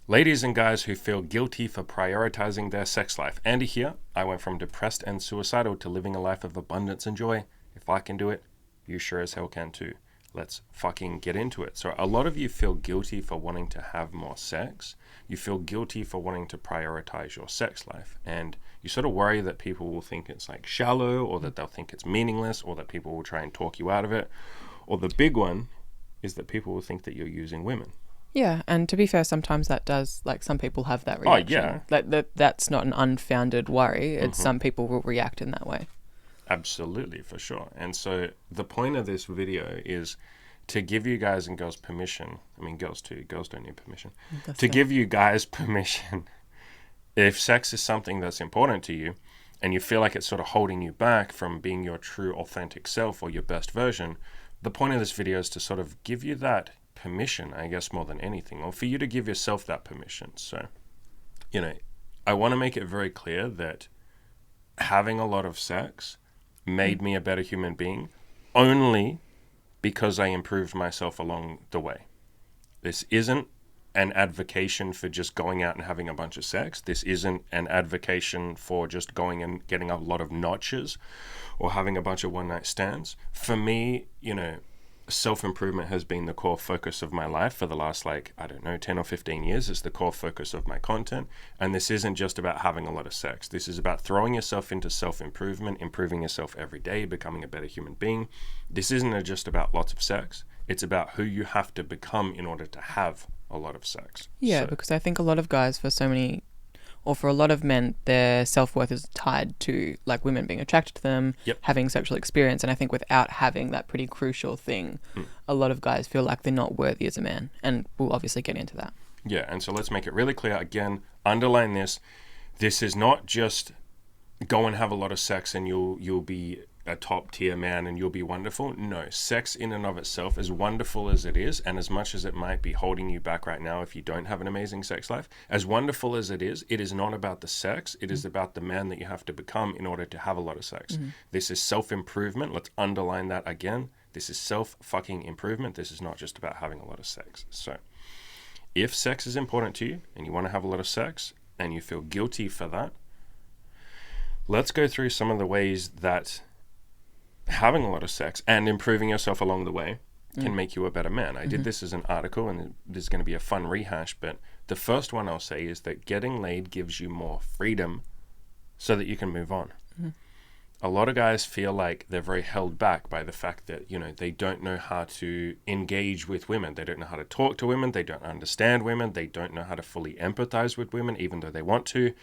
Ladies and guys who feel guilty for prioritizing their sex life. Andy here. I went from depressed and suicidal to living a life of abundance and joy. If I can do it, you sure as hell can too. Let's fucking get into it. So a lot of you feel guilty for wanting to have more sex. You feel guilty for wanting to prioritize your sex life. And you sort of worry that people will think it's like shallow, or that they'll think it's meaningless, or that people will try and talk you out of it. Or the big one is that people will think that you're using women. Yeah, and to be fair, sometimes that does, like, some people have that reaction. Oh, yeah. That's not an unfounded worry. It's some people will react in that way. Absolutely, for sure. And so the point of this video is to give you guys and girls permission. I mean, girls too. Girls don't need permission. Give you guys permission. If sex is something that's important to you and you feel like it's sort of holding you back from being your true authentic self or your best version, the point of this video is to sort of give you that permission, I guess, more than anything, or for you to give yourself that permission. So, I want to make it very clear that having a lot of sex made me a better human being only because I improved myself along the way. This isn't an advocation for just going out and having a bunch of sex. This isn't an advocation for just going and getting a lot of notches or having a bunch of one-night stands. For me, self-improvement has been the core focus of my life for the last 10 or 15 years. It's the core focus of my content. And this isn't just about having a lot of sex. This is about throwing yourself into self-improvement, improving yourself every day, becoming a better human being. This isn't just about lots of sex. It's about who you have to become in order to have a lot of sex. Yeah, because I think a lot of guys, for a lot of men, their self-worth is tied to, like, women being attracted to them, having sexual experience. And I think without having that pretty crucial thing, a lot of guys feel like they're not worthy as a man. And we'll obviously get into that. Yeah, and so let's make it really clear. Again, underline this. This is not just go and have a lot of sex and you'll be a top tier man and you'll be wonderful. No, sex in and of itself, as wonderful as it is, and as much as it might be holding you back right now if you don't have an amazing sex life, as wonderful as it is not about the sex. It is about the man that you have to become in order to have a lot of sex. This is self-improvement. Let's underline that again. This is self-fucking improvement. This is not just about having a lot of sex. So if sex is important to you and you want to have a lot of sex and you feel guilty for that, let's go through some of the ways that having a lot of sex and improving yourself along the way can make you a better man. I did this as an article, and this is going to be a fun rehash, but the first one I'll say is that getting laid gives you more freedom so that you can move on. A lot of guys feel like they're very held back by the fact that, they don't know how to engage with women. They don't know how to talk to women. They don't understand women. They don't know how to fully empathize with women, even though they want to.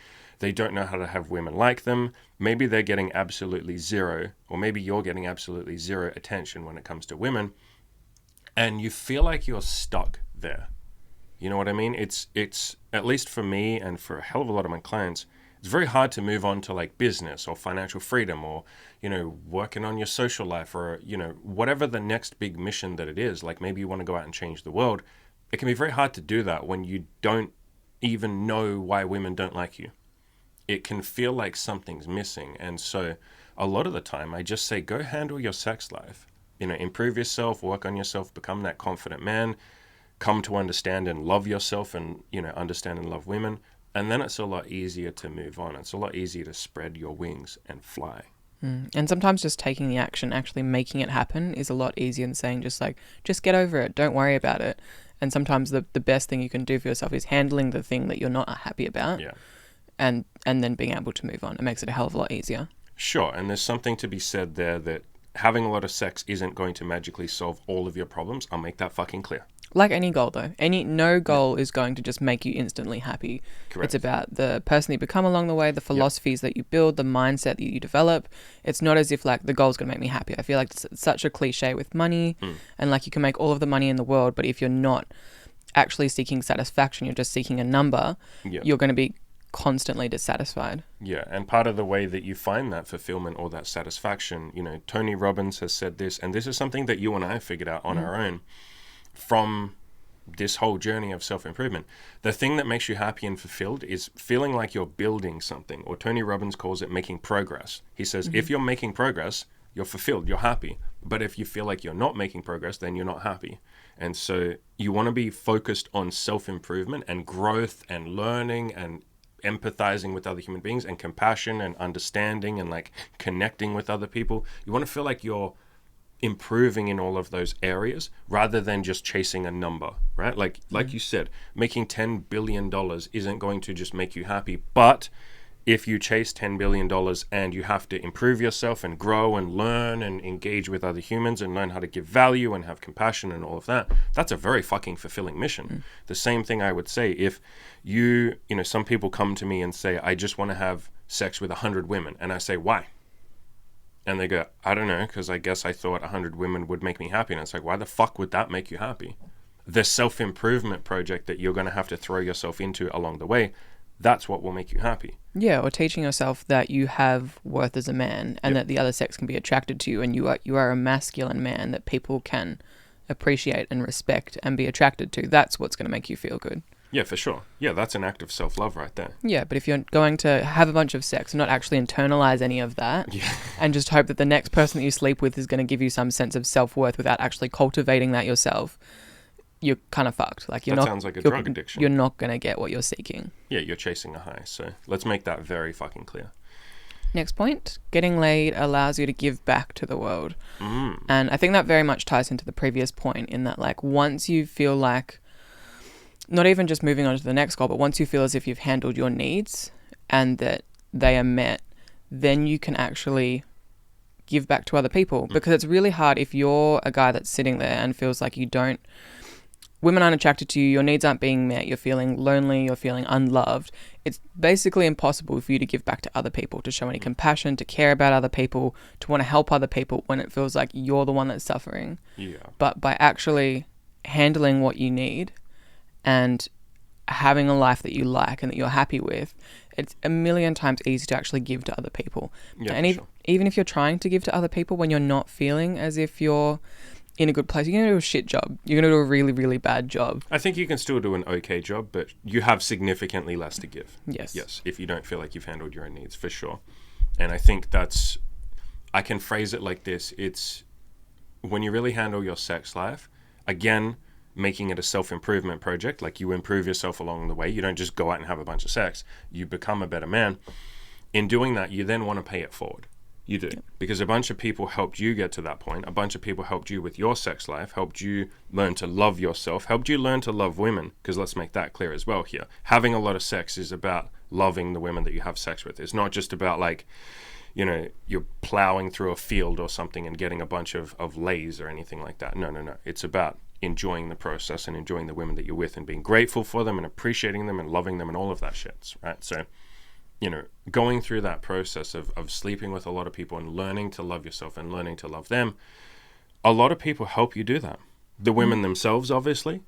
They don't know how to have women like them. Maybe they're getting absolutely zero, or maybe you're getting absolutely zero attention when it comes to women, and you feel like you're stuck there. You know what I mean? It's at least for me and for a hell of a lot of my clients, it's very hard to move on to like business or financial freedom or, working on your social life or, whatever the next big mission that it is. Like maybe you want to go out and change the world. It can be very hard to do that when you don't even know why women don't like you. It can feel like something's missing. And so a lot of the time I just say, go handle your sex life, improve yourself, work on yourself, become that confident man, come to understand and love yourself and, understand and love women. And then it's a lot easier to move on. It's a lot easier to spread your wings and fly. And sometimes just taking the action, actually making it happen, is a lot easier than saying just get over it. Don't worry about it. And sometimes the best thing you can do for yourself is handling the thing that you're not happy about. Yeah. And then being able to move on. It makes it a hell of a lot easier. Sure. And there's something to be said there that having a lot of sex isn't going to magically solve all of your problems. I'll make that fucking clear. Like any goal, though. No goal is going to just make you instantly happy. Correct. It's about the person that you become along the way, the philosophies that you build, the mindset that you develop. It's not as if the goal's going to make me happy. I feel like it's such a cliche with money and you can make all of the money in the world, but if you're not actually seeking satisfaction, you're just seeking a number, you're going to be constantly dissatisfied. Yeah, and part of the way that you find that fulfillment or that satisfaction, Tony Robbins has said this, and this is something that you and I figured out on our own from this whole journey of self-improvement. The thing that makes you happy and fulfilled is feeling like you're building something, or Tony Robbins calls it making progress. He says, if you're making progress, you're fulfilled, you're happy. But if you feel like you're not making progress, then you're not happy. And so you want to be focused on self-improvement and growth and learning and empathizing with other human beings and compassion and understanding and like connecting with other people. You want to feel like you're improving in all of those areas rather than just chasing a number, right? Like you said, making $10 billion isn't going to just make you happy. But if you chase $10 billion and you have to improve yourself and grow and learn and engage with other humans and learn how to give value and have compassion and all of that, that's a very fucking fulfilling mission. The same thing I would say if you know, some people come to me and say, I just want to have sex with 100 women. And I say, why? And they go, I don't know, because I guess I thought 100 women would make me happy. And it's like, why the fuck would that make you happy? The self-improvement project that you're going to have to throw yourself into along the way, that's what will make you happy. Yeah, or teaching yourself that you have worth as a man and that the other sex can be attracted to you, and you are a masculine man that people can appreciate and respect and be attracted to. That's what's going to make you feel good. Yeah, for sure. Yeah, that's an act of self-love right there. Yeah, but if you're going to have a bunch of sex and not actually internalize any of that and just hope that the next person that you sleep with is going to give you some sense of self-worth without actually cultivating that yourself, you're kind of fucked. Like that sounds like a drug addiction. You're not going to get what you're seeking. Yeah, you're chasing a high. So let's make that very fucking clear. Next point, getting laid allows you to give back to the world. And I think that very much ties into the previous point in that, like, once you feel like, not even just moving on to the next goal, but once you feel as if you've handled your needs and that they are met, then you can actually give back to other people. Because it's really hard if you're a guy that's sitting there and feels like women aren't attracted to you, your needs aren't being met, you're feeling lonely, you're feeling unloved. It's basically impossible for you to give back to other people, to show any compassion, to care about other people, to want to help other people when it feels like you're the one that's suffering. Yeah. But by actually handling what you need and having a life that you like and that you're happy with, it's a million times easier to actually give to other people. Yeah, and even if you're trying to give to other people when you're not feeling as if you're in a good place, you're going to do a shit job. You're going to do a really, really bad job. I think you can still do an okay job, but you have significantly less to give. Yes. Yes, if you don't feel like you've handled your own needs, for sure. And I think I can phrase it like this. It's when you really handle your sex life, again, making it a self-improvement project, like you improve yourself along the way. You don't just go out and have a bunch of sex. You become a better man. In doing that, you then want to pay it forward. You do. Because a bunch of people helped you get to that point. A bunch of people helped you with your sex life, helped you learn to love yourself, helped you learn to love women. Because let's make that clear as well here. Having a lot of sex is about loving the women that you have sex with. It's not just about like, you know, you're plowing through a field or something and getting a bunch of lays or anything like that. No. It's about enjoying the process and enjoying the women that you're with and being grateful for them and appreciating them and loving them and all of that shit, right? So, you know, going through that process of sleeping with a lot of people and learning to love yourself and learning to love them, a lot of people help you do that. The women themselves, obviously.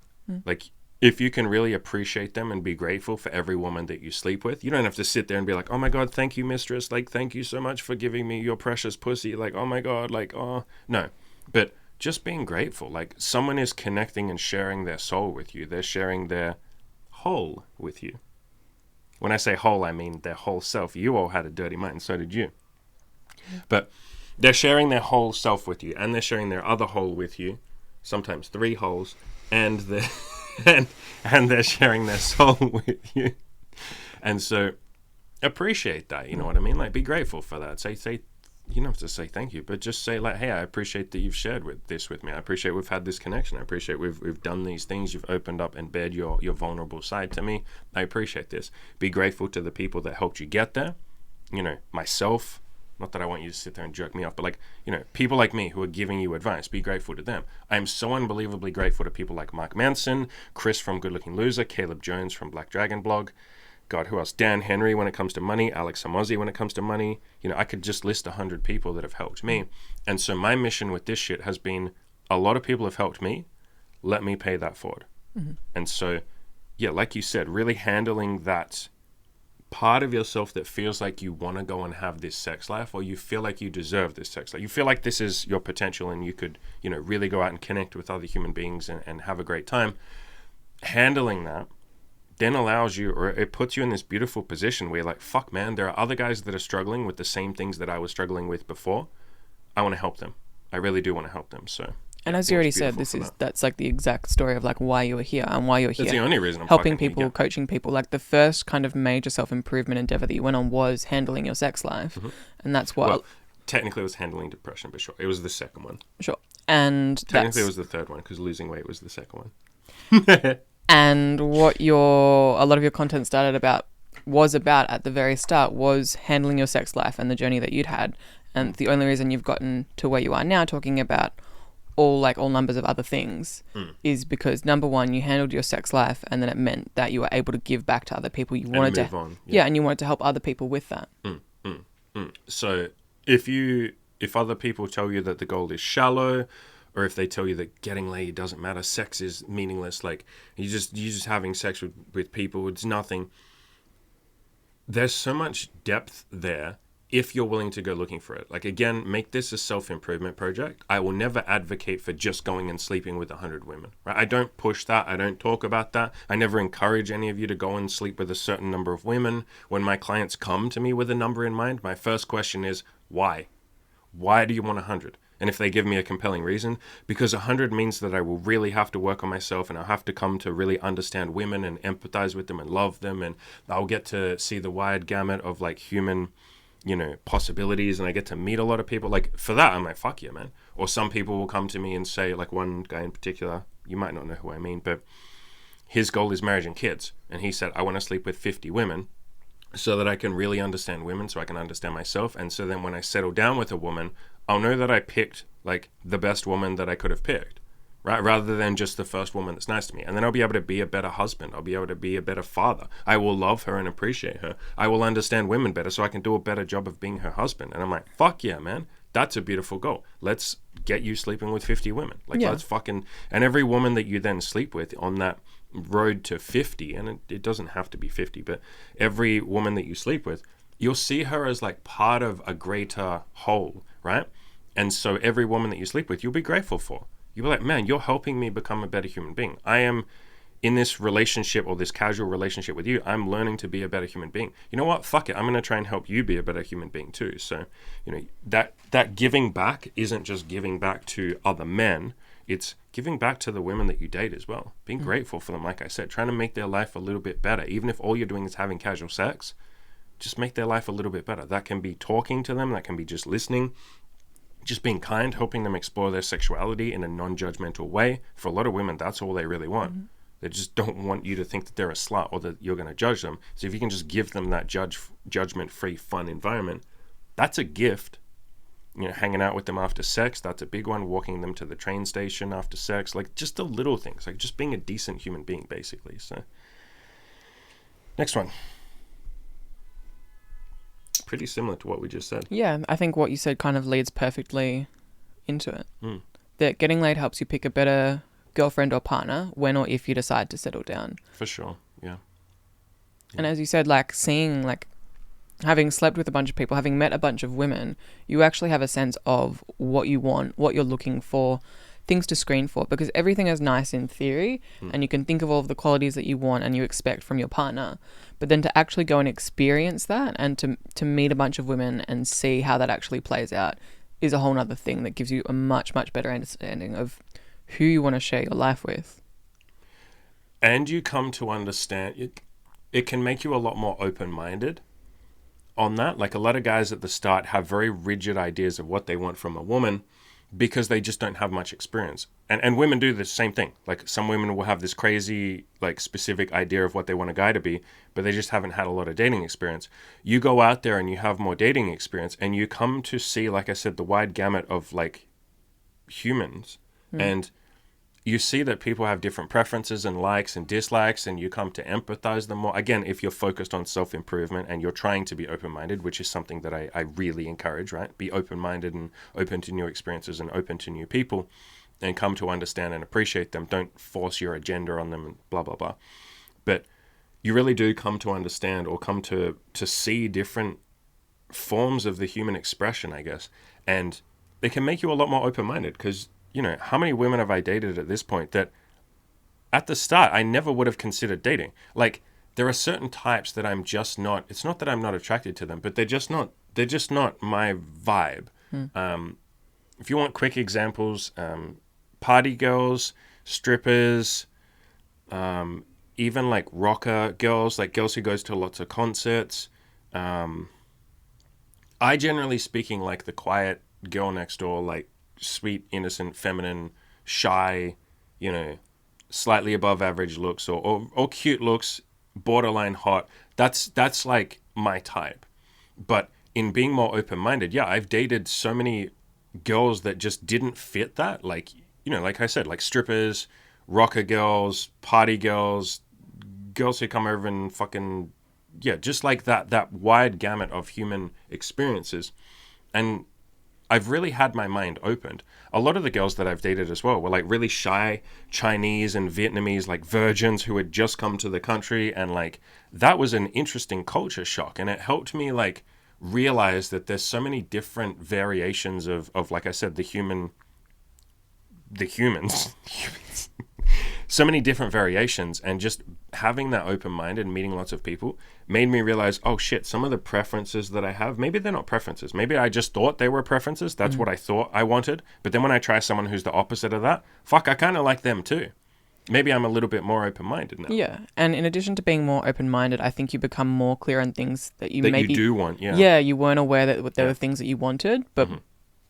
Like, if you can really appreciate them and be grateful for every woman that you sleep with, you don't have to sit there and be like, oh my God, thank you, mistress. Like, thank you so much for giving me your precious pussy. Like, oh my God, like, oh. No. But just being grateful. Like, someone is connecting and sharing their soul with you. They're sharing their whole with you. When I say whole, I mean their whole self. You all had a dirty mind, and so did you. But they're sharing their whole self with you, and they're sharing their other whole with you, sometimes 3 holes, and they're, and they're sharing their soul with you. And so appreciate that, you know what I mean? Like, be grateful for that. Say you don't have to say thank you, but just say like, hey, I appreciate that you've shared this with me. I appreciate we've had this connection. I appreciate we've done these things. You've opened up and bared your vulnerable side to me. I appreciate this. Be grateful to the people that helped you get there. You know, myself, not that I want you to sit there and jerk me off, but like, you know, people like me who are giving you advice, be grateful to them. I am so unbelievably grateful to people like Mark Manson, Chris from Good Looking Loser, Caleb Jones from Black Dragon Blog. God, who else? Dan Henry when it comes to money, Alex Hamosi when it comes to money. You know, I could just list 100 people that have helped me. And so my mission with this shit has been, a lot of people have helped me. Let me pay that forward. And so, yeah, like you said, really handling that part of yourself that feels like you want to go and have this sex life, or you feel like you deserve this sex life. You feel like this is your potential and you could, you know, really go out and connect with other human beings and have a great time. Handling that then allows you, or it puts you in this beautiful position where you're like, fuck man, there are other guys that are struggling with the same things that I was struggling with before. I want to help them. I really do want to help them. So. And yeah, I as think you already it's said, beautiful for that. that's like the exact story of like why you were here and why you're That's the here. only reason I'm Helping fucking people, here. coaching people. Like the first kind of major self-improvement endeavor that you went on was handling your sex life. And that's what... Well, technically it was handling depression, but sure, it was the second one. Sure. And Technically it was the third one because losing weight was the second one. And what a lot of your content was about at the very start was handling your sex life and the journey that you'd had. And the only reason you've gotten to where you are now, talking about all numbers of other things, is because number one, you handled your sex life, and then it meant that you were able to give back to other people. You wanted move to on. Yeah, and you wanted to help other people with that. So if other people tell you that the goal is shallow, or if they tell you that getting laid doesn't matter, sex is meaningless, like you're just having sex with people, it's nothing. There's so much depth there if you're willing to go looking for it. Like, again, make this a self-improvement project. I will never advocate for just going and sleeping with 100 women, right? I don't push that. I don't talk about that. I never encourage any of you to go and sleep with a certain number of women. When my clients come to me with a number in mind, my first question is, why? Why do you want 100? And if they give me a compelling reason, because 100 means that I will really have to work on myself, and I'll have to come to really understand women and empathize with them and love them, and I'll get to see the wide gamut of like human, possibilities, and I get to meet a lot of people. Like, for that, I'm like, fuck yeah, man. Or some people will come to me and say, like one guy in particular, you might not know who I mean, but his goal is marriage and kids. And he said, I want to sleep with 50 women so that I can really understand women, so I can understand myself. And so then when I settle down with a woman, I'll know that I picked like the best woman that I could have picked, right? Rather than just the first woman that's nice to me. And then I'll be able to be a better husband. I'll be able to be a better father. I will love her and appreciate her. I will understand women better, so I can do a better job of being her husband. And I'm like, fuck yeah, man. That's a beautiful goal. Let's get you sleeping with 50 women. Like, Yeah. let's fucking... And every woman that you then sleep with on that road to 50, and it doesn't have to be 50, but every woman that you sleep with, you'll see her as like part of a greater whole, right? And so every woman that you sleep with, you'll be grateful for. You'll be like, man, you're helping me become a better human being. I am in this relationship, or this casual relationship with you, I'm learning to be a better human being. You know what? Fuck it. I'm going to try and help you be a better human being too. So, that giving back isn't just giving back to other men. It's giving back to the women that you date as well. Being grateful for them, like I said, trying to make their life a little bit better. Even if all you're doing is having casual sex, just make their life a little bit better. That can be talking to them. That can be just listening. Just being kind, helping them explore their sexuality in a non-judgmental way. For a lot of women, that's all they really want. They just don't want you to think that they're a slut or that you're going to judge them. So if you can just give them that judgment-free, fun environment, that's a gift. Hanging out with them after sex, that's a big one. Walking them to the train station after sex, like just the little things, like just being a decent human being, basically. So, next one. Pretty similar to what we just said. Yeah, I think what you said kind of leads perfectly into it. That getting laid helps you pick a better girlfriend or partner when or if you decide to settle down. For sure, yeah. And as you said, like seeing, like having slept with a bunch of people, having met a bunch of women, you actually have a sense of what you want, what you're looking for, things to screen for, because everything is nice in theory and you can think of all of the qualities that you want and you expect from your partner. But then to actually go and experience that and to meet a bunch of women and see how that actually plays out is a whole nother thing that gives you a much, much better understanding of who you want to share your life with. And you come to understand, it can make you a lot more open-minded on that. Like, a lot of guys at the start have very rigid ideas of what they want from a woman because they just don't have much experience. And women do the same thing. Like, some women will have this crazy, like, specific idea of what they want a guy to be, but they just haven't had a lot of dating experience. You go out there and you have more dating experience, and you come to see, like I said, the wide gamut of, like, humans. And you see that people have different preferences and likes and dislikes, and you come to empathize them more. Again, if you're focused on self-improvement and you're trying to be open-minded, which is something that I really encourage, right? Be open-minded and open to new experiences and open to new people, and come to understand and appreciate them. Don't force your agenda on them and blah, blah, blah. But you really do come to understand, or come to see different forms of the human expression, I guess. And it can make you a lot more open-minded, because how many women have I dated at this point that at the start I never would have considered dating? Like, there are certain types that I'm just not, it's not that I'm not attracted to them, but they're just not my vibe. if you want quick examples, party girls, strippers, even like rocker girls, like girls who goes to lots of concerts. I generally speaking like the quiet girl next door, like sweet, innocent, feminine, shy, you know, slightly above average looks or cute looks, borderline hot. That's like my type. But in being more open-minded, yeah, I've dated so many girls that just didn't fit that. Like, you know, like I said, like strippers, rocker girls, party girls, girls who come over and fucking, yeah, just like that wide gamut of human experiences. And I've really had my mind opened. A lot of the girls that I've dated as well were like really shy Chinese and Vietnamese, like virgins who had just come to the country. And like, that was an interesting culture shock. And it helped me like realize that there's so many different variations of like I said, the humans, so many different variations. And just having that open mind and meeting lots of people made me realize, oh shit, some of the preferences that I have, maybe they're not preferences. Maybe I just thought they were preferences. That's what I thought I wanted. But then when I try someone who's the opposite of that, fuck, I kind of like them too. Maybe I'm a little bit more open-minded now. Yeah. And in addition to being more open-minded, I think you become more clear on things that you That maybe... you do want, yeah. Yeah, you weren't aware that there were things that you wanted, but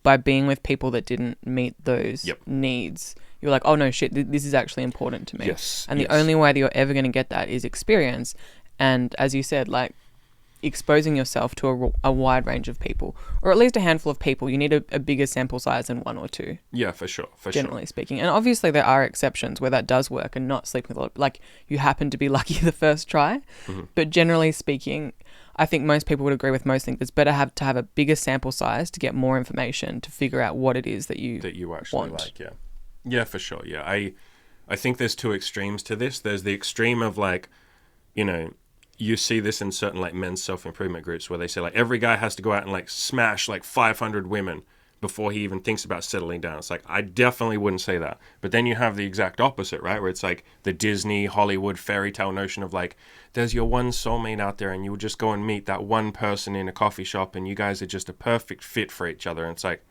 by being with people that didn't meet those needs, you're like, oh no, shit, this is actually important to me. Yes. And the only way that you're ever going to get that is experience. And as you said, like, exposing yourself to a wide range of people, or at least a handful of people. You need a bigger sample size than one or two. Yeah, for sure. Generally speaking. And obviously there are exceptions where that does work and not sleeping with a lot. Like, you happen to be lucky the first try. But generally speaking, I think most people would agree with most things. It's better to have a bigger sample size to get more information to figure out what it is that you actually want. Like. Yeah. Yeah, for sure. Yeah. I think there's two extremes to this. There's the extreme of like, you know, you see this in certain like men's self-improvement groups where they say like every guy has to go out and like smash like 500 women before he even thinks about settling down. It's like, I definitely wouldn't say that. But then you have the exact opposite, right? Where it's like the Disney, Hollywood fairy tale notion of like, there's your one soulmate out there and you will just go and meet that one person in a coffee shop and you guys are just a perfect fit for each other. And it's like,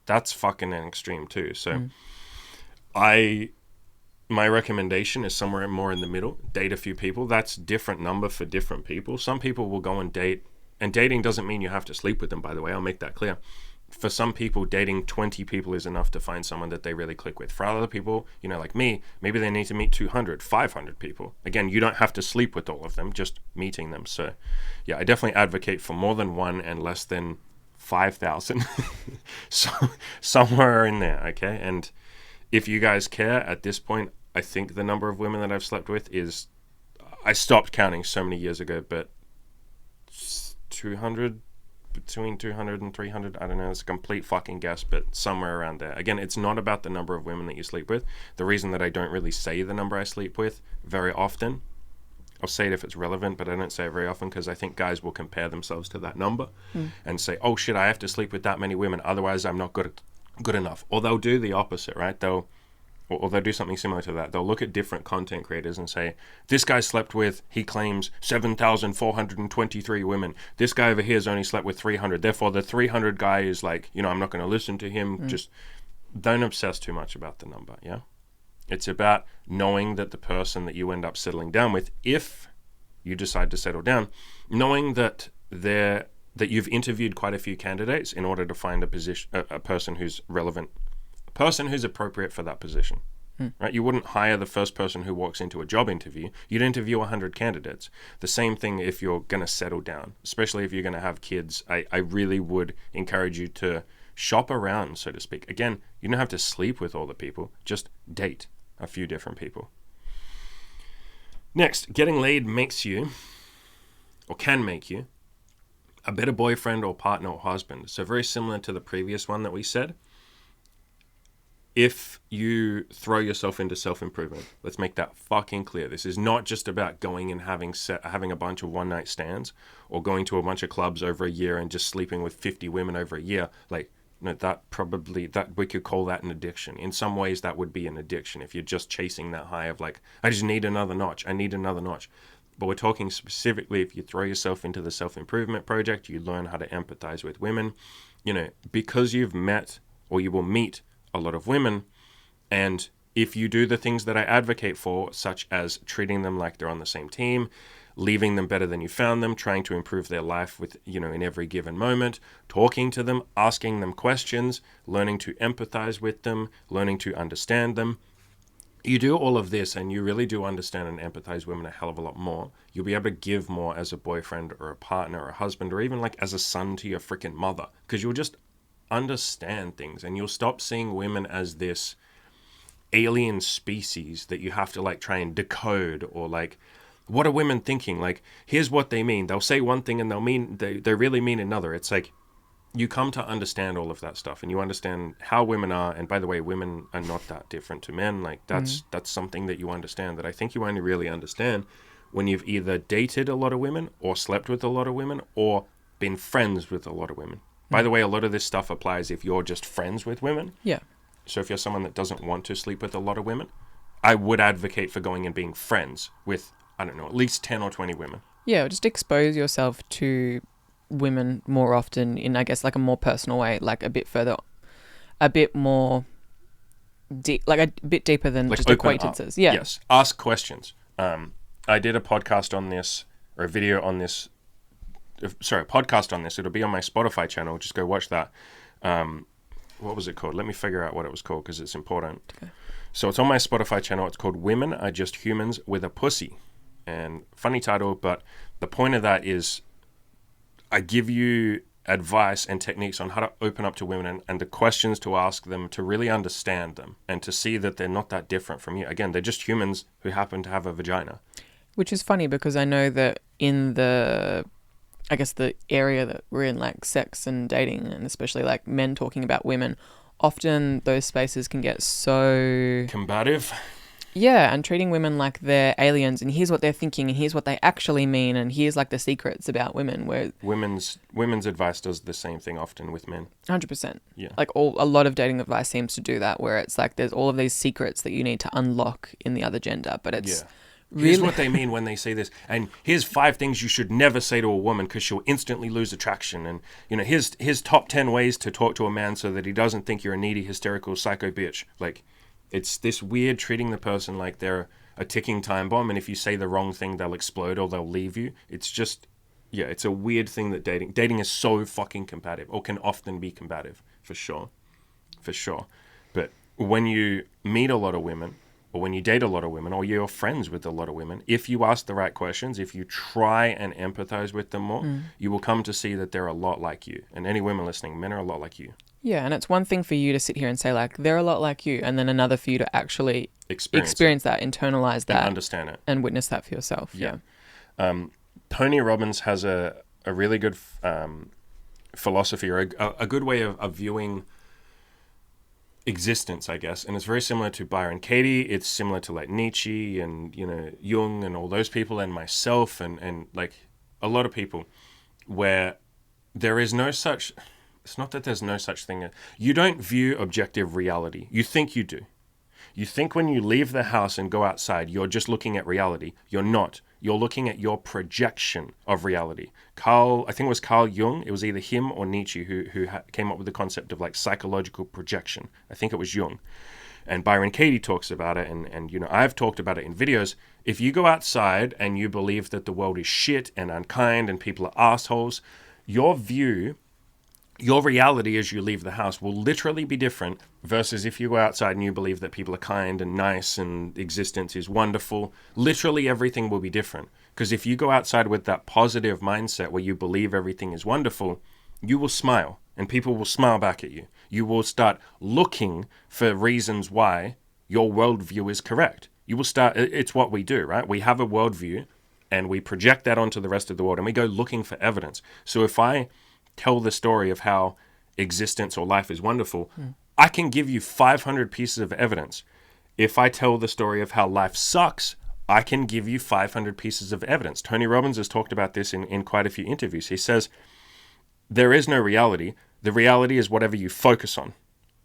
that's fucking an extreme too. So my recommendation is somewhere more in the middle. Date a few people. That's different number for different people. Some people will go and date, and dating doesn't mean you have to sleep with them, by the way. I'll make that clear. For some people, dating 20 people is enough to find someone that they really click with. For other people, you know, like me, maybe they need to meet 200, 500 people. Again, you don't have to sleep with all of them, just meeting them. So, yeah, I definitely advocate for more than one and less than 5,000. So, somewhere in there, okay? And if you guys care at this point, I think the number of women that I've slept with is, I stopped counting so many years ago, but 200, between 200 and 300, I don't know, it's a complete fucking guess, but somewhere around there. Again, it's not about the number of women that you sleep with. The reason that I don't really say the number I sleep with very often, I'll say it if it's relevant, but I don't say it very often because I think guys will compare themselves to that number and say, oh shit, I have to sleep with that many women, otherwise I'm not good enough. Or they'll do the opposite, right? They'll do something similar to that. They'll look at different content creators and say, this guy slept with, he claims, 7,423 women. This guy over here has only slept with 300. Therefore, the 300 guy is like, you know, I'm not going to listen to him. Just don't obsess too much about the number, yeah? It's about knowing that the person that you end up settling down with, if you decide to settle down, knowing that you've interviewed quite a few candidates in order to find a person who's relevant, a person who's appropriate for that position, right? You wouldn't hire the first person who walks into a job interview. You'd interview 100 candidates. The same thing if you're going to settle down, especially if you're going to have kids. I really would encourage you to shop around, so to speak. Again, you don't have to sleep with all the people. Just date a few different people. Next, getting laid makes you, or can make you, a better boyfriend or partner or husband. So very similar to the previous one that we said. If you throw yourself into self-improvement, let's make that fucking clear. This is not just about going and having a bunch of one-night stands or going to a bunch of clubs over a year and just sleeping with 50 women over a year. Like, no, that we could call that an addiction. In some ways, that would be an addiction if you're just chasing that high of like, I just need another notch. I need another notch. But we're talking specifically if you throw yourself into the self-improvement project, you learn how to empathize with women, you know, because you've met or you will meet a lot of women. And if you do the things that I advocate for, such as treating them like they're on the same team, leaving them better than you found them, trying to improve their life with, in every given moment, talking to them, asking them questions, learning to empathize with them, learning to understand them. You do all of this and you really do understand and empathize women a hell of a lot more. You'll be able to give more as a boyfriend or a partner or a husband or even like as a son to your freaking mother, because you'll just understand things and you'll stop seeing women as this alien species that you have to like try and decode, or like, what are women thinking? Like, here's what they mean. They'll say one thing and they really mean another. It's like you come to understand all of that stuff and you understand how women are. And by the way, women are not that different to men. Like that's something that you understand that I think you only really understand when you've either dated a lot of women or slept with a lot of women or been friends with a lot of women. By the way, a lot of this stuff applies if you're just friends with women. Yeah. So if you're someone that doesn't want to sleep with a lot of women, I would advocate for going and being friends with, I don't know, at least 10 or 20 women. Yeah, just expose yourself to women more often in, I guess, like a more personal way, like a bit further, a bit more deep, like a bit deeper than Like just open acquaintances. up. Yeah. Yes. Ask questions. I did a podcast on this, or a video on this, a podcast on this. It'll be on my Spotify channel. Just go watch that. What was it called? Let me figure out what it was called because it's important. Okay. So it's on my Spotify channel. It's called Women Are Just Humans with a Pussy. And funny title, but the point of that is I give you advice and techniques on how to open up to women and the questions to ask them to really understand them and to see that they're not that different from you. Again, they're just humans who happen to have a vagina. Which is funny because I know that in the area that we're in, like sex and dating, and especially like men talking about women, often those spaces can get so combative. Yeah, and treating women like they're aliens and here's what they're thinking and here's what they actually mean and here's like the secrets about women, where women's advice does the same thing often with men. 100%. Yeah. Like a lot of dating advice seems to do that, where it's like there's all of these secrets that you need to unlock in the other gender, but it's Here's what they mean when they say this, and here's 5 things you should never say to a woman because she'll instantly lose attraction, and here's top 10 ways to talk to a man so that he doesn't think you're a needy, hysterical, psycho bitch. Like, it's this weird treating the person like they're a ticking time bomb, and if you say the wrong thing, they'll explode or they'll leave you. It's just, it's a weird thing that dating is so fucking combative, or can often be combative, for sure. But when you meet a lot of women, or when you date a lot of women, or you're friends with a lot of women, if you ask the right questions, if you try and empathize with them more, you will come to see that they're a lot like you. And any women listening, men are a lot like you. Yeah, and it's one thing for you to sit here and say, like, they're a lot like you, and then another for you to actually experience that, internalize that, and understand it. And witness that for yourself. Yeah. Tony Robbins has a really good philosophy, or a good way of viewing existence, I guess, and it's very similar to Byron Katie. It's similar to like Nietzsche and Jung and all those people, and myself and like a lot of people, where there is no such, it's not that there's no such thing. You don't view objective reality. You think you do. You think when you leave the house and go outside, you're just looking at reality. You're not. You're looking at your projection of reality. I think it was Carl Jung. It was either him or Nietzsche who came up with the concept of like psychological projection. I think it was Jung. And Byron Katie talks about it, and I've talked about it in videos. If you go outside and you believe that the world is shit and unkind and people are assholes, your reality as you leave the house will literally be different versus if you go outside and you believe that people are kind and nice and existence is wonderful. Literally everything will be different. Because if you go outside with that positive mindset where you believe everything is wonderful, you will smile and people will smile back at you. You will start looking for reasons why your worldview is correct. You will start, it's what we do, right? We have a worldview and we project that onto the rest of the world and we go looking for evidence. So if I tell the story of how existence or life is wonderful, I can give you 500 pieces of evidence. If I tell the story of how life sucks, I can give you 500 pieces of evidence. Tony Robbins has talked about this in quite a few interviews. He says, there is no reality. The reality is whatever you focus on.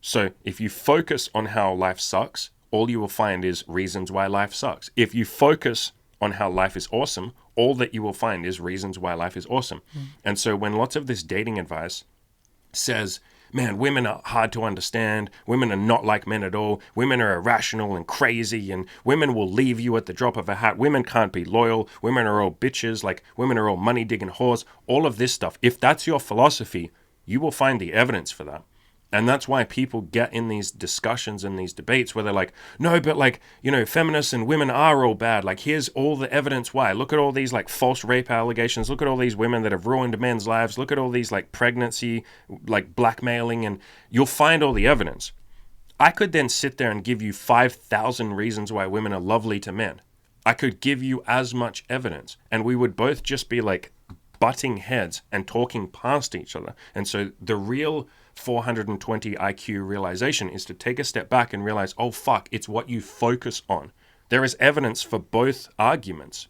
So if you focus on how life sucks, all you will find is reasons why life sucks. If you focus on how life is awesome, all that you will find is reasons why life is awesome. And so when lots of this dating advice says man, women are hard to understand. Women are not like men at all. Women are irrational and crazy, and women will leave you at the drop of a hat. Women can't be loyal. Women are all bitches. Like, women are all money digging whores. All of this stuff. If that's your philosophy, you will find the evidence for that. And that's why people get in these discussions and these debates where they're like, no, but like, you know, feminists and women are all bad. Like, here's all the evidence why. Look at all these like false rape allegations. Look at all these women that have ruined men's lives. Look at all these like pregnancy, like blackmailing, and you'll find all the evidence. I could then sit there and give you 5,000 reasons why women are lovely to men. I could give you as much evidence, and we would both just be like butting heads and talking past each other. And so the real 420 IQ realization is to take a step back and realize, oh fuck, it's what you focus on. There is evidence for both arguments.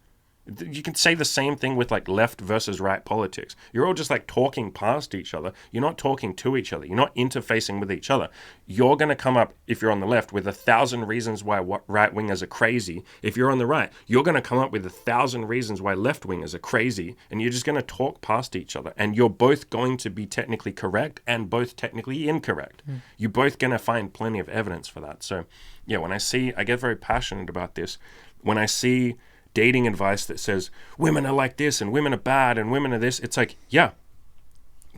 You can say the same thing with like left versus right politics. You're all just like talking past each other. You're not talking to each other. You're not interfacing with each other. You're going to come up, if you're on the left, with 1,000 reasons why right wingers are crazy. If you're on the right, you're going to come up with 1,000 reasons why left wingers are crazy. And you're just going to talk past each other. And you're both going to be technically correct and both technically incorrect. You're both going to find plenty of evidence for that. So yeah, I get very passionate about this. When I see dating advice that says women are like this and women are bad and women are this, it's like, yeah,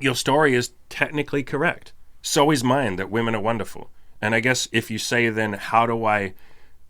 your story is technically correct. So is mine, that women are wonderful. And I guess if you say then, how do I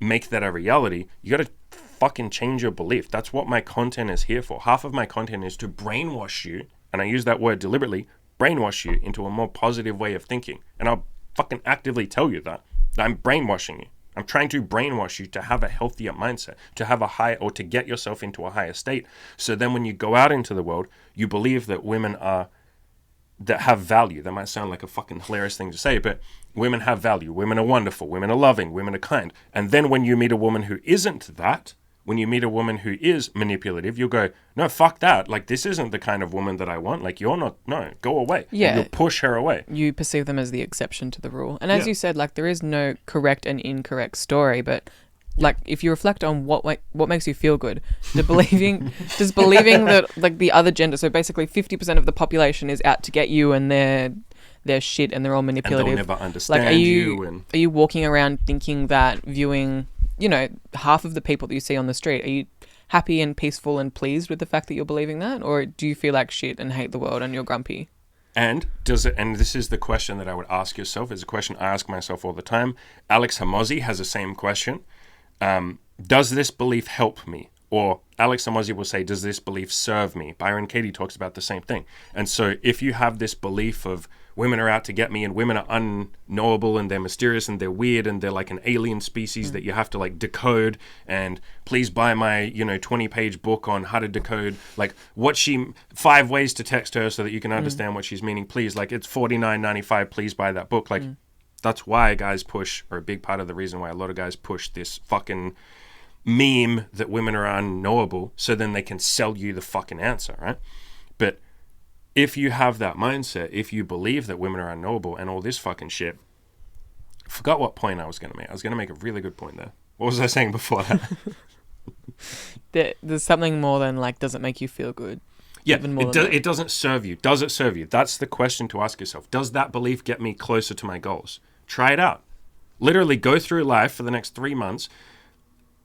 make that a reality? You got to fucking change your belief. That's what my content is here for. Half of my content is to brainwash you, and I use that word deliberately, brainwash you into a more positive way of thinking. And I'll fucking actively tell you that I'm brainwashing you. I'm trying to brainwash you to have a healthier mindset, to have a high, or to get yourself into a higher state. So then when you go out into the world, you believe that women that have value. That might sound like a fucking hilarious thing to say, but women have value. Women are wonderful. Women are loving. Women are kind. And then when you meet a woman who isn't that, when you meet a woman who is manipulative, you'll go, no, fuck that. Like, this isn't the kind of woman that I want. Like, you're not, no, go away. Yeah. And you'll push her away. You perceive them as the exception to the rule. And as you said, like, there is no correct and incorrect story, but like, if you reflect on what makes you feel good, does believing that like the other gender, so basically 50% of the population is out to get you and they're shit and they're all manipulative. And they'll never understand like, you. Are you walking around thinking that viewing, you know, half of the people that you see on the street, are you happy and peaceful and pleased with the fact that you're believing that? Or do you feel like shit and hate the world and you're grumpy? And this is the question that I would ask yourself. It's a question I ask myself all the time. Alex Hormozi has the same question. Does this belief help me? Or Alex Hormozi will say, does this belief serve me? Byron Katie talks about the same thing. And so if you have this belief of women are out to get me and women are unknowable and they're mysterious and they're weird and they're like an alien species that you have to like decode, and please buy my 20-page book on how to decode like 5 ways to text her so that you can understand what she's meaning, please, like it's $49.95, please buy that book. Like that's why guys push, or a big part of the reason why a lot of guys push this fucking meme that women are unknowable, so then they can sell you the fucking answer, right? But if you have that mindset, if you believe that women are unknowable and all this fucking shit, I forgot what point I was going to make. I was going to make a really good point there. What was I saying before that? There's something more than like, does it make you feel good? Yeah, it doesn't serve you. Does it serve you? That's the question to ask yourself. Does that belief get me closer to my goals? Try it out. Literally go through life for the next 3 months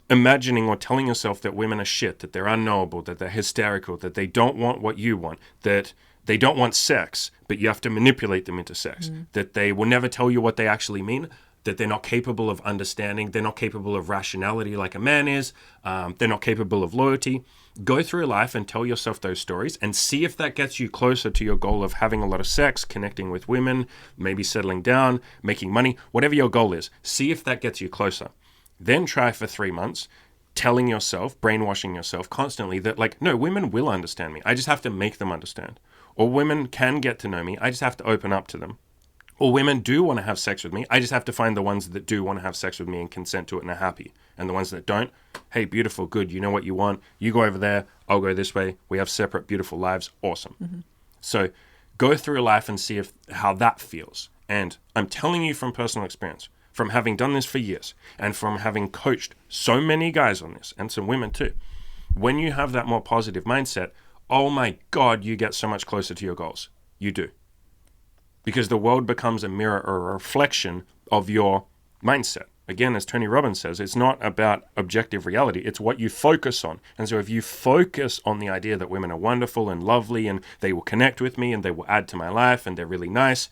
imagining or telling yourself that women are shit, that they're unknowable, that they're hysterical, that they don't want what you want, that they don't want sex, but you have to manipulate them into sex, that they will never tell you what they actually mean, that they're not capable of understanding, they're not capable of rationality like a man is, they're not capable of loyalty. Go through life and tell yourself those stories and see if that gets you closer to your goal of having a lot of sex, connecting with women, maybe settling down, making money, whatever your goal is. See if that gets you closer. Then try for 3 months, telling yourself, brainwashing yourself constantly that like, no, women will understand me. I just have to make them understand. Or women can get to know me. I just have to open up to them. Or women do want to have sex with me. I just have to find the ones that do want to have sex with me and consent to it and are happy. And the ones that don't, hey, beautiful, good. You know what you want. You go over there. I'll go this way. We have separate, beautiful lives. Awesome. So go through life and see how that feels. And I'm telling you from personal experience, from having done this for years and from having coached so many guys on this and some women too, when you have that more positive mindset, oh my God, you get so much closer to your goals. You do. because the world becomes a mirror or a reflection of your mindset. Again, as Tony Robbins says, it's not about objective reality. It's what you focus on. And so if you focus on the idea that women are wonderful and lovely and they will connect with me and they will add to my life and they're really nice,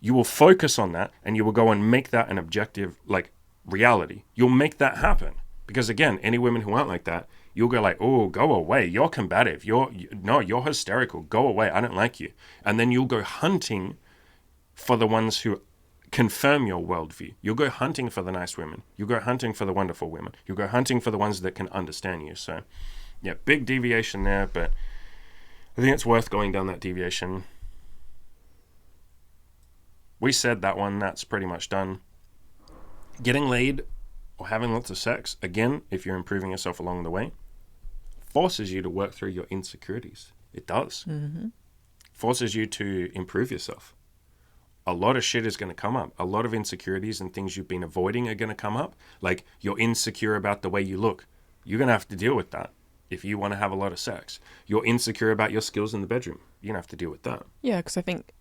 you will focus on that and you will go and make that an objective, like, reality. You'll make that happen. Because again, any women who aren't like that, you'll go like, oh, go away. You're combative. You're hysterical. Go away. I don't like you. And then you'll go hunting for the ones who confirm your worldview. You'll go hunting for the nice women. You'll go hunting for the wonderful women. You'll go hunting for the ones that can understand you. So, yeah, big deviation there, but I think it's worth going down that deviation. We said that one. That's pretty much done. Getting laid or having lots of sex, again, if you're improving yourself along the way, forces you to work through your insecurities. It does. Mm-hmm. Forces you to improve yourself. A lot of shit is going to come up. A lot of insecurities and things you've been avoiding are going to come up. Like, you're insecure about the way you look. You're going to have to deal with that if you want to have a lot of sex. You're insecure about your skills in the bedroom. You're going to have to deal with that. Yeah, because I think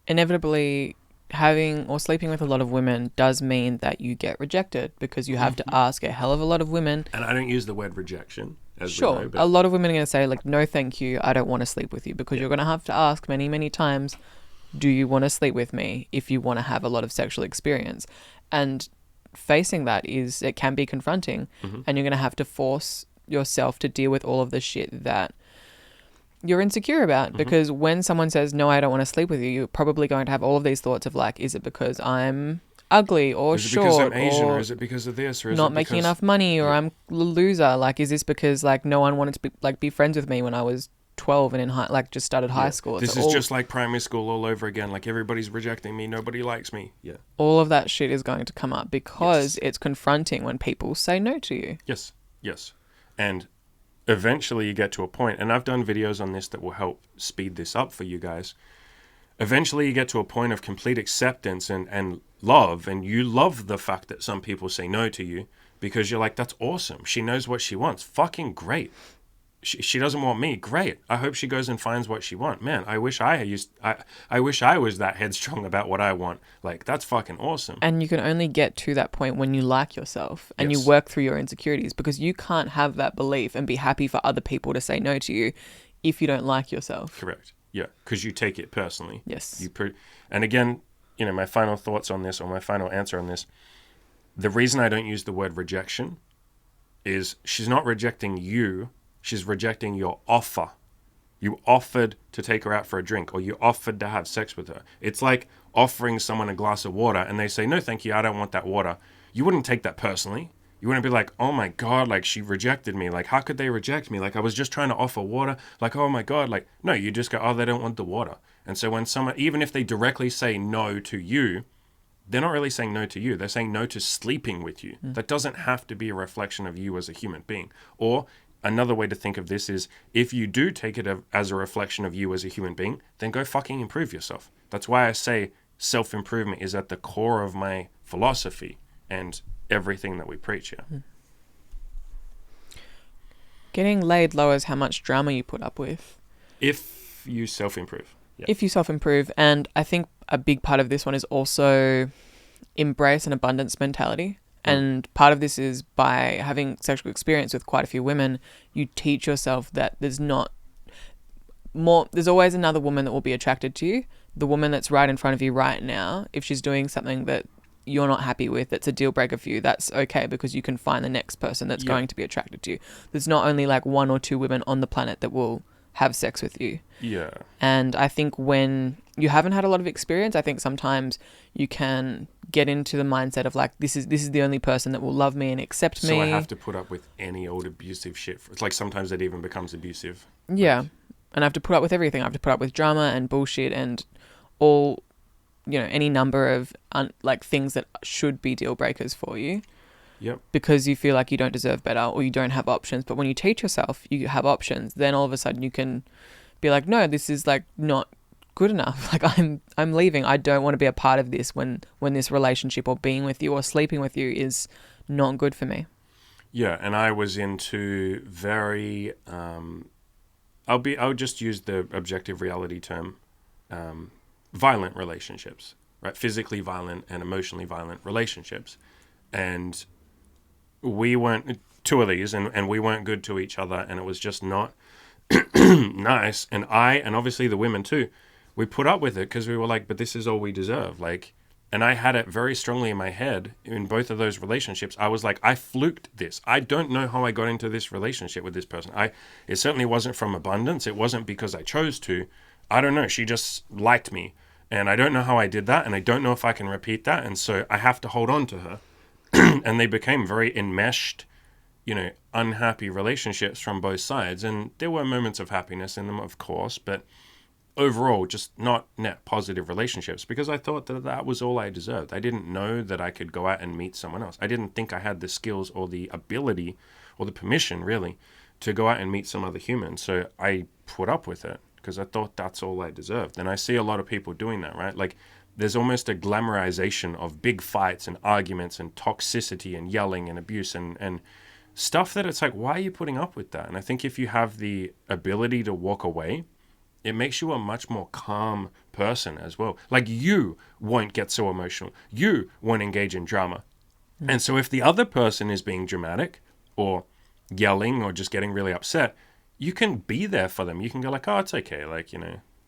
inevitably having or sleeping with a lot of women does mean that you get rejected, because you have to ask a hell of a lot of women. And I don't use the word rejection. Sure, we know, but a lot of women are going to say, like, no thank you, I don't want to sleep with you, because you're going to have to ask many, many times, do you want to sleep with me if you want to have a lot of sexual experience? And facing that it can be confronting, and you're going to have to force yourself to deal with all of the shit that you're insecure about, because when someone says, no, I don't want to sleep with you, you're probably going to have all of these thoughts of, like, is it because I'm ugly or short, is it because I'm Asian, or is it because of this, or is not it making because enough money, or I'm a loser? Like, is this because, like, no one wanted to be friends with me when I was 12 and just started high school? This is just like primary school all over again. Like, everybody's rejecting me, nobody likes me. Yeah. All of that shit is going to come up because it's confronting when people say no to you. Yes. And eventually you get to a point, and I've done videos on this that will help speed this up for you guys. Eventually you get to a point of complete acceptance and love, and you love the fact that some people say no to you, because you're like, that's awesome. She knows what she wants. Fucking great. She doesn't want me. Great. I hope she goes and finds what she wants. Man, I wish I was that headstrong about what I want. Like, that's fucking awesome. And you can only get to that point when you like yourself and you work through your insecurities, because you can't have that belief and be happy for other people to say no to you if you don't like yourself. Correct. Yeah, because you take it personally. Yes. And again, my final thoughts on this, or my final answer on this, the reason I don't use the word rejection is she's not rejecting you. She's rejecting your offer. You offered to take her out for a drink, or you offered to have sex with her. It's like offering someone a glass of water and they say, no, thank you, I don't want that water. You wouldn't take that personally. You wouldn't be like, oh my God, like, she rejected me. Like, how could they reject me? Like, I was just trying to offer water. Like, oh my God. Like, no, you just go, oh, they don't want the water. And so when someone, even if they directly say no to you, they're not really saying no to you. They're saying no to sleeping with you. That doesn't have to be a reflection of you as a human being. Or another way to think of this is, if you do take it as a reflection of you as a human being, then go fucking improve yourself. That's why I say self-improvement is at the core of my philosophy and everything that we preach here. Getting laid lowers how much drama you put up with. If you self-improve. Yeah. If you self-improve. And I think a big part of this one is also embrace an abundance mentality. And part of this is by having sexual experience with quite a few women, you teach yourself that there's always another woman that will be attracted to you. The woman that's right in front of you right now, if she's doing something that you're not happy with, that's a deal breaker for you, that's okay, because you can find the next person that's going to be attracted to you. There's not only like one or two women on the planet that will have sex with you. Yeah. And I think when you haven't had a lot of experience, I think sometimes you can get into the mindset of like, this is the only person that will love me and accept me. So I have to put up with any old abusive shit. It's like sometimes it even becomes abusive. Yeah. And I have to put up with everything. I have to put up with drama and bullshit and all, any number of things that should be deal breakers for you. Yep. Because you feel like you don't deserve better or you don't have options. But when you teach yourself you have options, then all of a sudden you can be like, no, this is like not good enough. Like, I'm leaving. I don't want to be a part of this when this relationship or being with you or sleeping with you is not good for me. Yeah, and I was into very I'll just use the objective reality term. violent relationships, right? Physically violent and emotionally violent relationships. And we weren't, two of these, and we weren't good to each other, and it was just not nice. And obviously the women too, we put up with it because we were like, but this is all we deserve. Like, and I had it very strongly in my head in both of those relationships. I was like, I fluked this. I don't know how I got into this relationship with this person. It certainly wasn't from abundance. It wasn't because I chose to. I don't know. She just liked me. And I don't know how I did that. And I don't know if I can repeat that. And so I have to hold on to her. And they became very enmeshed, unhappy relationships from both sides. And there were moments of happiness in them, of course, but overall, just not net positive relationships, because I thought that was all I deserved. I didn't know that I could go out and meet someone else. I didn't think I had the skills or the ability or the permission, really, to go out and meet some other human. So I put up with it because I thought that's all I deserved. And I see a lot of people doing that, right? Like, there's almost a glamorization of big fights and arguments and toxicity and yelling and abuse and stuff that it's like, why are you putting up with that? And I think if you have the ability to walk away, it makes you a much more calm person as well. Like, you won't get so emotional. You won't engage in drama. And so if the other person is being dramatic or yelling or just getting really upset, you can be there for them. You can go like, oh, it's okay. Like,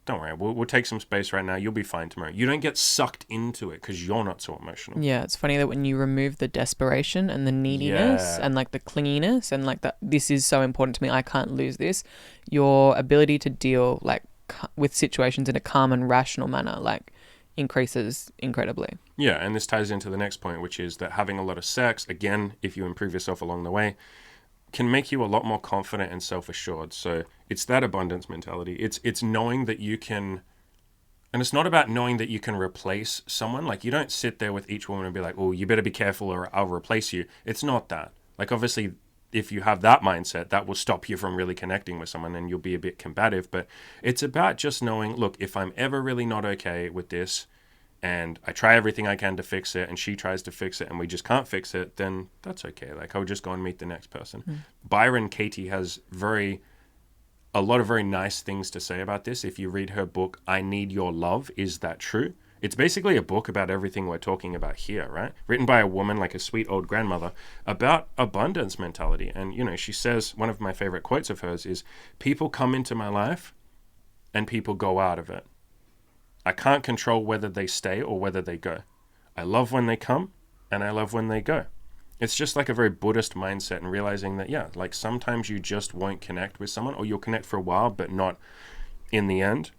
don't worry. We'll take some space right now. You'll be fine tomorrow. You don't get sucked into it because you're not so emotional. Yeah, it's funny that when you remove the desperation and the neediness and like the clinginess and like that, this is so important to me, I can't lose this, your ability to deal like with situations in a calm and rational manner like increases incredibly. Yeah, and this ties into the next point, which is that having a lot of sex, again, if you improve yourself along the way, can make you a lot more confident and self-assured. So it's that abundance mentality. It's knowing that you can, and it's not about knowing that you can replace someone. Like, you don't sit there with each woman and be like, oh, you better be careful or I'll replace you. It's not that. Like, obviously, if you have that mindset, that will stop you from really connecting with someone and you'll be a bit combative. But it's about just knowing, look, if I'm ever really not okay with this, and I try everything I can to fix it, and she tries to fix it, and we just can't fix it, then that's okay. Like, I'll just go and meet the next person. Byron Katie has a lot of very nice things to say about this. If you read her book, I Need Your Love, Is That True? It's basically a book about everything we're talking about here, right? Written by a woman, like a sweet old grandmother, about abundance mentality. And, she says, one of my favorite quotes of hers is, people come into my life and people go out of it. I can't control whether they stay or whether they go. I love when they come and I love when they go. It's just like a very Buddhist mindset and realizing that, yeah, like sometimes you just won't connect with someone, or you'll connect for a while, but not in the end.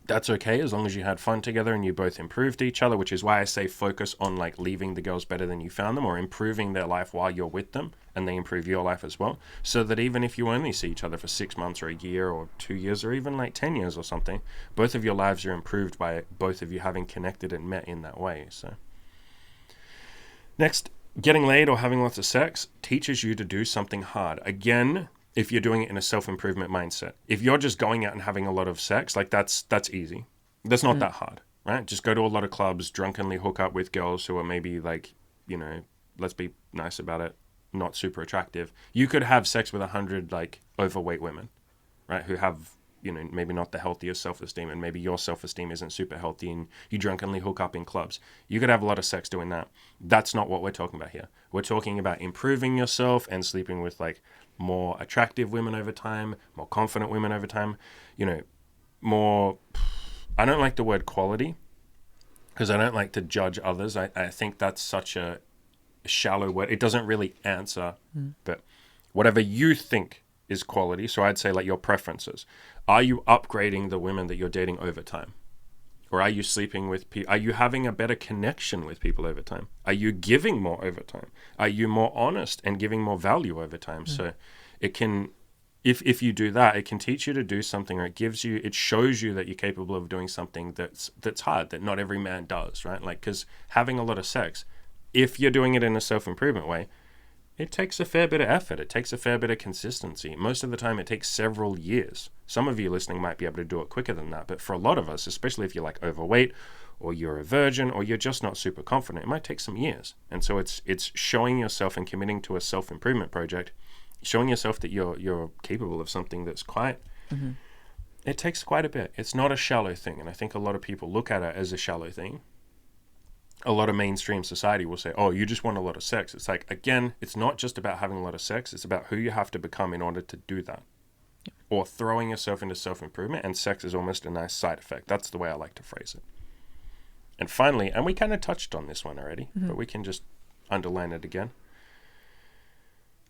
That's okay as long as you had fun together and you both improved each other, which is why I say focus on like leaving the girls better than you found them, or improving their life while you're with them and they improve your life as well. So that even if you only see each other for 6 months or a year or 2 years or even like 10 years or something, both of your lives are improved by both of you having connected and met in that way. So next, getting laid or having lots of sex teaches you to do something hard. Again, if you're doing it in a self-improvement mindset. If you're just going out and having a lot of sex, like that's easy. That's not that hard, right? Just go to a lot of clubs, drunkenly hook up with girls who are maybe like, let's be nice about it, not super attractive. You could have sex with 100 like overweight women, right? Who have, maybe not the healthiest self-esteem, and maybe your self-esteem isn't super healthy and you drunkenly hook up in clubs. You could have a lot of sex doing that. That's not what we're talking about here. We're talking about improving yourself and sleeping with like more attractive women over time, more confident women over time, more, I don't like the word quality because I don't like to judge others. I think that's such a shallow word. It doesn't really answer, but whatever you think is quality. So I'd say like your preferences. Are you upgrading the women that you're dating over time? Or are you sleeping with people? Are you having a better connection with people over time? Are you giving more over time? Are you more honest and giving more value over time? So it can, if you do that, it can teach you to do something, or it shows you that you're capable of doing something that's hard, that not every man does, right? Like, because having a lot of sex, if you're doing it in a self-improvement way, it takes a fair bit of effort. It takes a fair bit of consistency. Most of the time, it takes several years. Some of you listening might be able to do it quicker than that. But for a lot of us, especially if you're like overweight or you're a virgin or you're just not super confident, it might take some years. And so it's showing yourself and committing to a self-improvement project, showing yourself that you're capable of something that's quite It takes quite a bit. It's not a shallow thing, and I think a lot of people look at it as a shallow thing. A lot of mainstream society will say, oh, you just want a lot of sex. It's like, again, it's not just about having a lot of sex. It's about who you have to become in order to do that. Yeah. Or throwing yourself into self-improvement, and sex is almost a nice side effect. That's the way I like to phrase it. And finally, and we kind of touched on this one already, but we can just underline it again.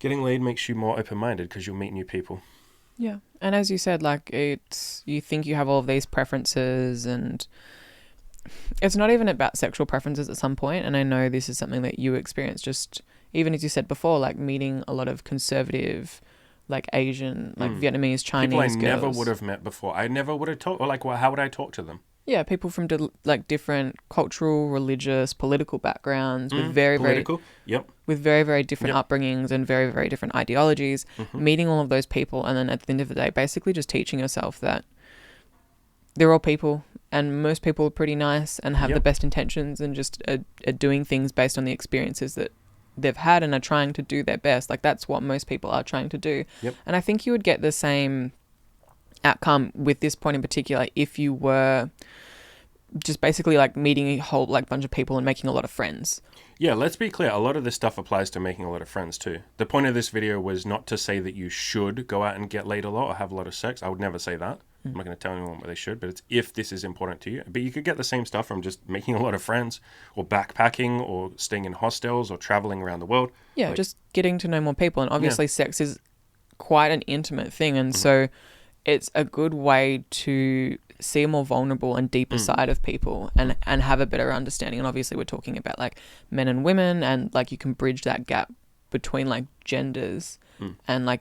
Getting laid makes you more open-minded because you'll meet new people. Yeah. And as you said, like, you think you have all of these preferences, and it's not even about sexual preferences at some point. And I know this is something that you experience, just even as you said before, like meeting a lot of conservative, like Asian, like Vietnamese, Chinese people I girls. never would have met before. I never would have talked, or like, well, how would I talk to them? Yeah, people from like different cultural, religious, political backgrounds with Political? Yep. with very, very different upbringings and very, very different ideologies. Meeting all of those people, and then at the end of the day, basically just teaching yourself that they're all people, and most people are pretty nice and have the best intentions, and just are doing things based on the experiences that they've had and are trying to do their best. Like, that's what most people are trying to do. Yep. And I think you would get the same outcome with this point in particular if you were just basically like meeting a whole like bunch of people and making a lot of friends. Yeah, let's be clear. A lot of this stuff applies to making a lot of friends too. The point of this video was not to say that you should go out and get laid a lot or have a lot of sex. I would never say that. I'm not going to tell anyone what they should, but it's if this is important to you. But you could get the same stuff from just making a lot of friends, or backpacking, or staying in hostels, or traveling around the world. Yeah, like, just getting to know more people. And obviously sex is quite an intimate thing. And so it's a good way to see a more vulnerable and deeper side of people, and have a better understanding. And obviously we're talking about like men and women, and like you can bridge that gap between like genders and like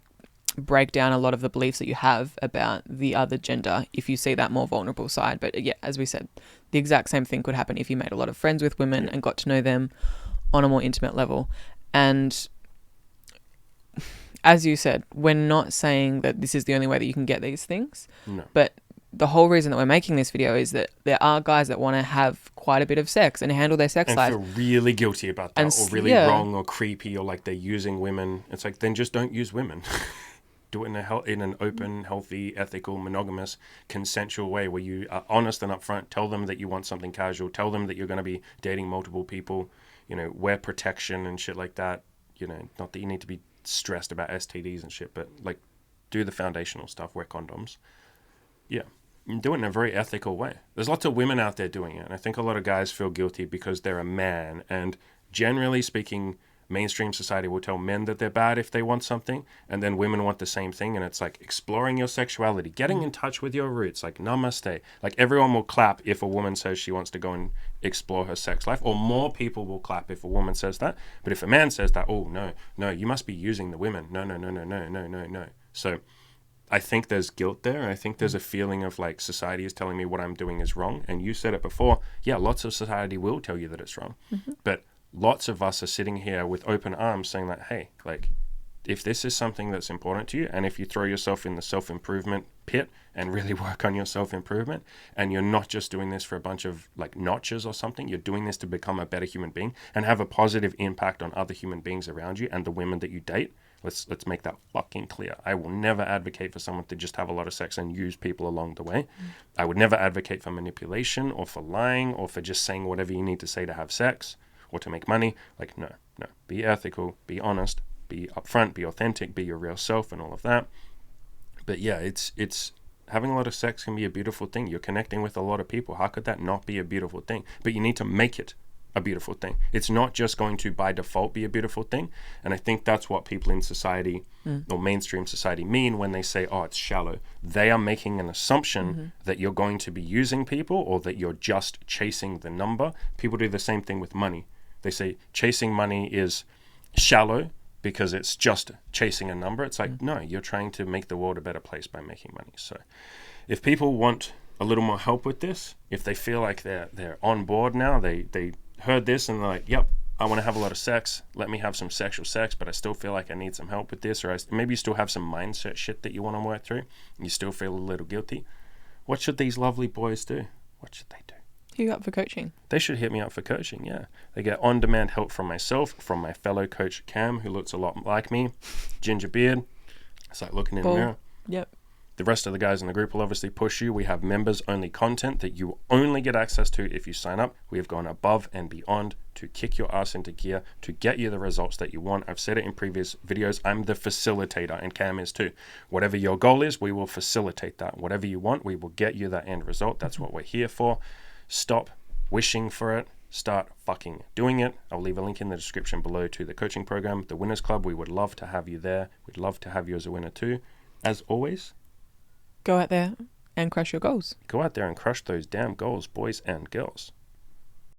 break down a lot of the beliefs that you have about the other gender if you see that more vulnerable side. But yeah, as we said, the exact same thing could happen if you made a lot of friends with women and got to know them on a more intimate level. And as you said, we're not saying that this is the only way that you can get these things. No. But the whole reason that we're making this video is that there are guys that want to have quite a bit of sex and handle their sex life. And feel really guilty about that, or really wrong or creepy, or like they're using women. It's like, then just don't use women. Do it in an open, healthy, ethical, monogamous, consensual way where you are honest and upfront. Tell them that you want something casual. Tell them that you're going to be dating multiple people. You know, wear protection and shit like that. You know, not that you need to be stressed about STDs and shit, but like do the foundational stuff. Wear condoms. Yeah. And do it in a very ethical way. There's lots of women out there doing it. And I think a lot of guys feel guilty because they're a man. And generally speaking, mainstream society will tell men that they're bad if they want something, and then women want the same thing. And it's like exploring your sexuality, getting in touch with your roots, like namaste. Like everyone will clap if a woman says she wants to go and explore her sex life, or more people will clap if a woman says that. But if a man says that, oh, no, you must be using the women. No. So I think there's guilt there. And I think there's a feeling of like society is telling me what I'm doing is wrong. And you said it before. Yeah, lots of society will tell you that it's wrong. But lots of us are sitting here with open arms saying that, hey, like, if this is something that's important to you, and if you throw yourself in the self-improvement pit and really work on your self-improvement, and you're not just doing this for a bunch of like notches or something, you're doing this to become a better human being and have a positive impact on other human beings around you and the women that you date. Let's make that fucking clear. I will never advocate for someone to just have a lot of sex and use people along the way. I would never advocate for manipulation or for lying or for just saying whatever you need to say to have sex or to make money. Like, no. Be ethical, be honest, be upfront, be authentic, be your real self and all of that. But yeah, it's having a lot of sex can be a beautiful thing. You're connecting with a lot of people. How could that not be a beautiful thing? But you need to make it a beautiful thing. It's not just going to by default be a beautiful thing. And I think that's what people in society or mainstream society mean when they say, oh, it's shallow. They are making an assumption that you're going to be using people, or that you're just chasing the number. People do the same thing with money. They say chasing money is shallow because it's just chasing a number. It's like, no, you're trying to make the world a better place by making money. So if people want a little more help with this, if they feel like they're on board now, they heard this and they're like, yep, I want to have a lot of sex. Let me have some sexual sex, but I still feel like I need some help with this. Or maybe you still have some mindset shit that you want to work through and you still feel a little guilty. What should these lovely boys do? What should they do? Hit you up for coaching. They should hit me up for coaching, yeah. They get on-demand help from myself, from my fellow coach Cam, who looks a lot like me. Ginger beard. It's like looking in the mirror. Yep. The rest of the guys in the group will obviously push you. We have members only content that you only get access to if you sign up. We have gone above and beyond to kick your ass into gear, to get you the results that you want. I've said it in previous videos. I'm the facilitator, and Cam is too. Whatever your goal is, we will facilitate that. Whatever you want, we will get you that end result. That's what we're here for. Stop wishing for it. Start fucking doing it. I'll leave a link in the description below to the coaching program, the Winners Club. We would love to have you there. We'd love to have you as a winner too. As always, go out there and crush your goals. Go out there and crush those damn goals, boys and girls.